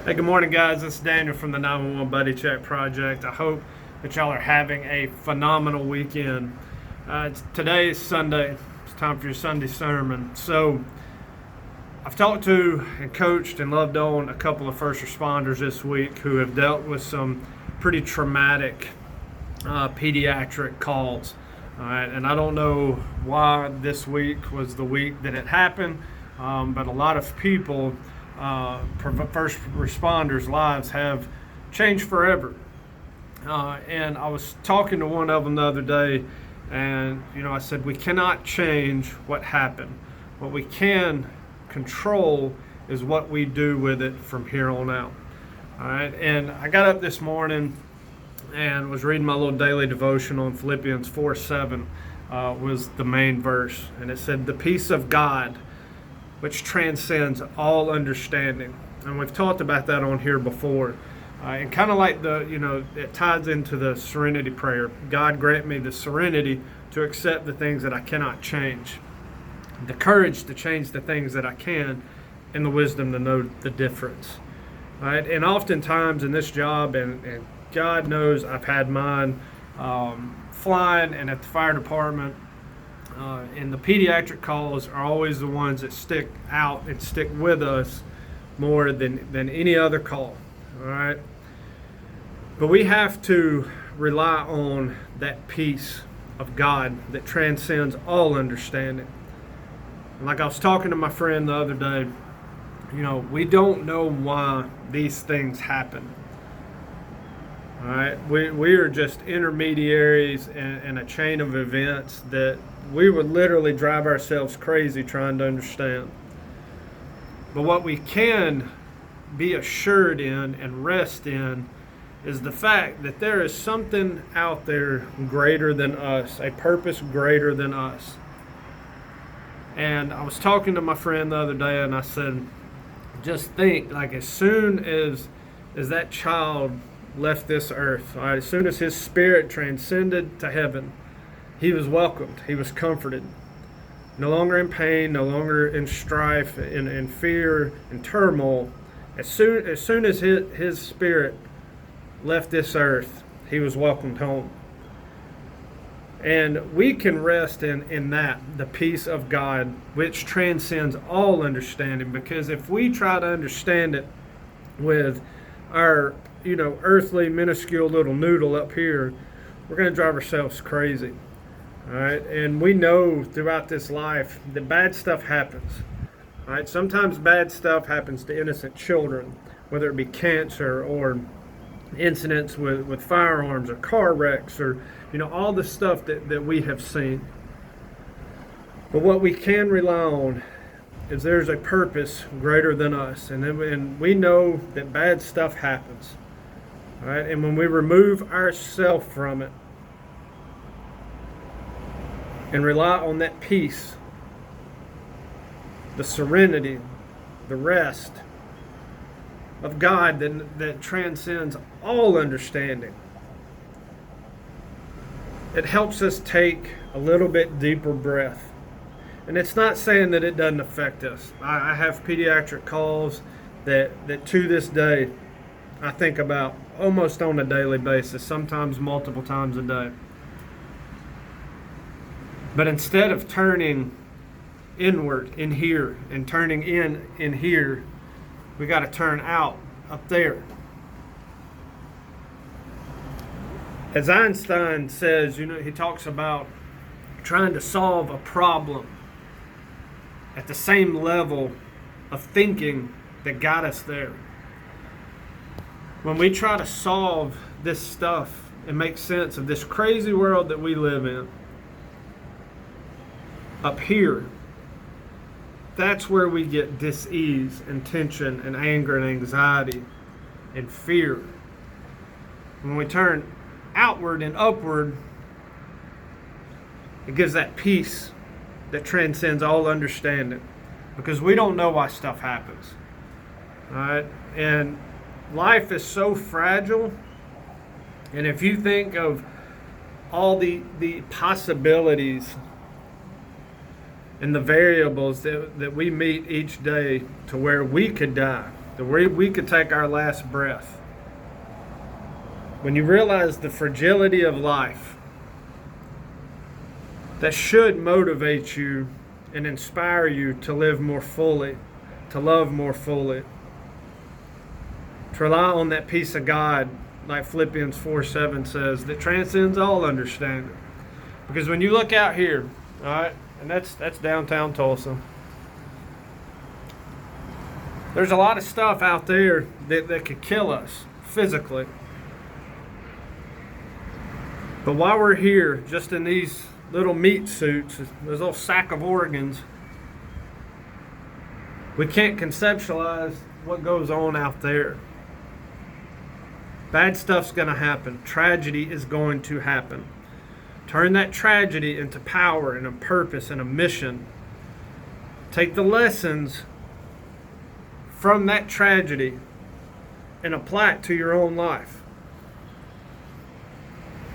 Hey, good morning, guys. This is Daniel from the 911 Buddy Check Project. I hope that y'all are having a phenomenal weekend. Today is Sunday. It's time for your Sunday sermon. So, I've talked to and coached and loved on a couple of first responders this week who have dealt with some pretty traumatic pediatric calls. All right, and I don't know why this week was the week that it happened, but a lot of people, first responders' lives have changed forever. And I was talking to one of them the other day, and I said, we cannot change what happened. What we can control is what we do with it from here on out. All right, and I got up this morning and was reading my little daily devotional, on Philippians 4:7 was the main verse, and it said, "The peace of God, which transcends all understanding." And we've talked about that on here before. And kind of like it ties into the serenity prayer. God grant me the serenity to accept the things that I cannot change, the courage to change the things that I can, and the wisdom to know the difference. Right? And oftentimes in this job, and God knows I've had mine flying and at the fire department, and the pediatric calls are always the ones that stick out and stick with us more than any other call. All right, but we have to rely on that peace of God that transcends all understanding. And like I was talking to my friend the other day, we don't know why these things happen. All right, we are just intermediaries in a chain of events that we would literally drive ourselves crazy trying to understand. But what we can be assured in and rest in is the fact that there is something out there greater than us, a purpose greater than us. And I was talking to my friend the other day, and I said, just think, like as soon as that child left this earth, all right, as soon as his spirit transcended to heaven, he was welcomed, he was comforted. No longer in pain, no longer in strife, in fear, and turmoil. As soon as his spirit left this earth, he was welcomed home. And we can rest in that, the peace of God, which transcends all understanding. Because if we try to understand it with our, earthly, minuscule little noodle up here, we're going to drive ourselves crazy. All right, and we know throughout this life that bad stuff happens. All right, sometimes bad stuff happens to innocent children, whether it be cancer or incidents with firearms or car wrecks or all the stuff that we have seen. But what we can rely on is there's a purpose greater than us, and we know that bad stuff happens. All right, and when we remove ourselves from it and rely on that peace, the serenity, the rest of God that transcends all understanding, it helps us take a little bit deeper breath. And it's not saying that it doesn't affect us. I have pediatric calls that to this day I think about almost on a daily basis, sometimes multiple times a day. But instead of turning inward in here and turning in here, we got to turn out up there. As Einstein says, he talks about trying to solve a problem at the same level of thinking that got us there. When we try to solve this stuff and make sense of this crazy world that we live in, up here, that's where we get dis-ease and tension and anger and anxiety and fear. When we turn outward and upward, it gives that peace that transcends all understanding, because we don't know why stuff happens. All right? And life is so fragile, and if you think of all the possibilities and the variables that we meet each day to where we could die, that we could take our last breath. When you realize the fragility of life, that should motivate you and inspire you to live more fully, to love more fully, to rely on that peace of God, like Philippians 4:7 says, that transcends all understanding. Because when you look out here, all right, and that's downtown Tulsa, there's a lot of stuff out there that could kill us physically. But while we're here, just in these little meat suits, this little sack of organs, we can't conceptualize what goes on out there. Bad stuff's going to happen. Tragedy is going to happen. Turn that tragedy into power and a purpose and a mission. Take the lessons from that tragedy and apply it to your own life.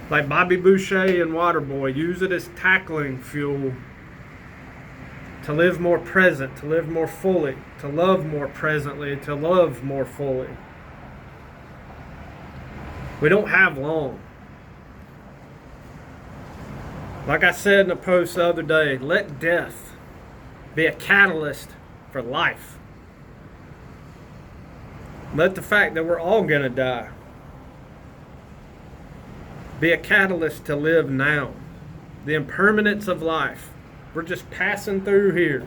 Like Bobby Boucher and Waterboy, use it as tackling fuel to live more present, to live more fully, to love more presently, to love more fully. We don't have long. Like I said in a post the other day, let death be a catalyst for life. Let the fact that we're all going to die be a catalyst to live now. The impermanence of life. We're just passing through here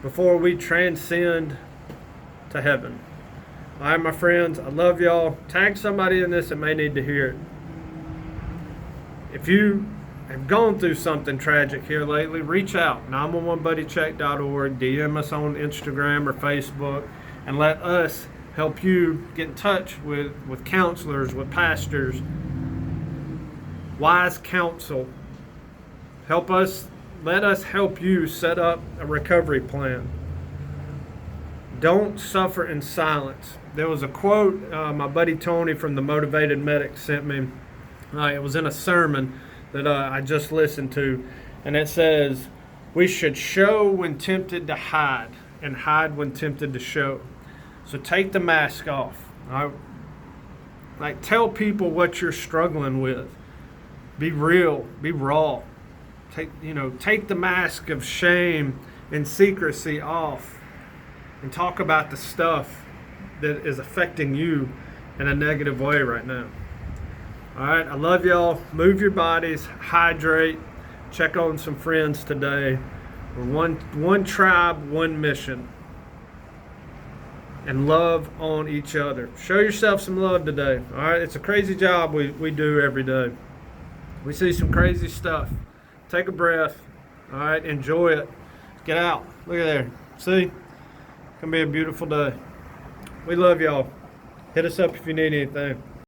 before we transcend to heaven. All right, my friends, I love y'all. Tag somebody in this that may need to hear it. If you have gone through something tragic here lately, reach out, 911buddycheck.org, DM us on Instagram or Facebook, and let us help you get in touch with counselors, with pastors, wise counsel. Let us help you set up a recovery plan. Don't suffer in silence. There was a quote my buddy Tony from the Motivated Medic sent me. It was in a sermon that I just listened to, and it says, we should show when tempted to hide, and hide when tempted to show. So take the mask off. Like, tell people what you're struggling with. Be real. Be raw. Take the mask of shame and secrecy off, and talk about the stuff that is affecting you in a negative way right now. All right, I love y'all. Move your bodies, hydrate, check on some friends today. We're one tribe, one mission. And love on each other. Show yourself some love today. All right, it's a crazy job we do every day. We see some crazy stuff. Take a breath. All right, enjoy it. Get out. Look at there. See? It's going to be a beautiful day. We love y'all. Hit us up if you need anything.